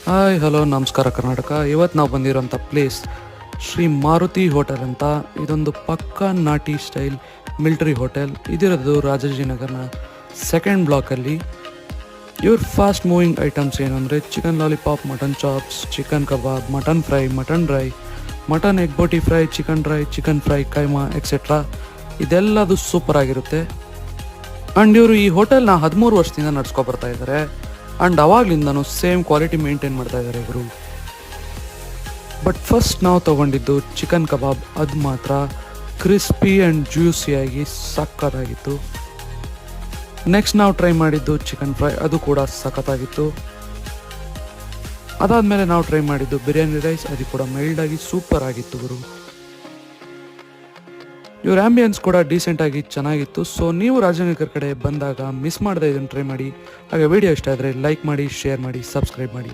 Hi hello ನಮಸ್ಕಾರ ಕರ್ನಾಟಕ. ಇವತ್ತು ನಾವು ಬಂದಿರೋಂಥ ಪ್ಲೇಸ್ ಶ್ರೀ ಮಾರುತಿ ಹೋಟೆಲ್ ಅಂತ. ಇದೊಂದು ಪಕ್ಕಾ ನಾಟಿ ಸ್ಟೈಲ್ ಮಿಲ್ಟ್ರಿ ಹೋಟೆಲ್. ಇದಿರೋದು ರಾಜಾಜಿನಗರ್ನ ಸೆಕೆಂಡ್ ಬ್ಲಾಕಲ್ಲಿ. ಇವ್ರ ಫಾಸ್ಟ್ ಮೂವಿಂಗ್ ಐಟಮ್ಸ್ ಏನು ಅಂದರೆ chicken lollipop, mutton chops, chicken kebab, mutton fry, mutton dry, mutton egg ಬೋಟಿ fry, chicken dry, chicken fry, keema etcetera. ಇದೆಲ್ಲದು ಸೂಪರ್ ಆಗಿರುತ್ತೆ. ಆ್ಯಂಡ್ ಇವರು ಈ ಹೋಟೆಲ್ನ 13 ವರ್ಷದಿಂದ ನಡ್ಸ್ಕೊ ಬರ್ತಾ ಇದ್ದಾರೆ. ಆ್ಯಂಡ್ ಅವಾಗ್ಲಿಂದನೂ ಸೇಮ್ ಕ್ವಾಲಿಟಿ ಮೇಂಟೈನ್ ಮಾಡ್ತಾ ಇದ್ದಾರೆ ಇವರು. ಬಟ್ ಫಸ್ಟ್ ನಾವು ತೊಗೊಂಡಿದ್ದು ಚಿಕನ್ ಕಬಾಬ್. ಅದು ಮಾತ್ರ ಕ್ರಿಸ್ಪಿ ಆ್ಯಂಡ್ ಜ್ಯೂಸಿಯಾಗಿ ಸಖತ್ತಾಗಿತ್ತು. ನೆಕ್ಸ್ಟ್ ನಾವು ಟ್ರೈ ಮಾಡಿದ್ದು ಚಿಕನ್ ಫ್ರೈ. ಅದು ಕೂಡ ಸಖತ್ತಾಗಿತ್ತು. ಅದಾದಮೇಲೆ ನಾವು ಟ್ರೈ ಮಾಡಿದ್ದು ಬಿರಿಯಾನಿ ರೈಸ್. ಅದು ಕೂಡ ಮೈಲ್ಡಾಗಿ ಸೂಪರ್ ಆಗಿತ್ತು ಗುರು. ಇವ್ರ ಆ್ಯಂಬಿಯನ್ಸ್ ಕೂಡ ಡೀಸೆಂಟಾಗಿ ಚೆನ್ನಾಗಿತ್ತು. ಸೊ ನೀವು ರಾಜನಗರ ಕಡೆ ಬಂದಾಗ ಮಿಸ್ ಮಾಡದೆ ಇದನ್ನು ಟ್ರೈ ಮಾಡಿ. ಹಾಗೆ ವಿಡಿಯೋ ಇಷ್ಟ ಆದರೆ ಲೈಕ್ ಮಾಡಿ, ಶೇರ್ ಮಾಡಿ, ಸಬ್ಸ್ಕ್ರೈಬ್ ಮಾಡಿ.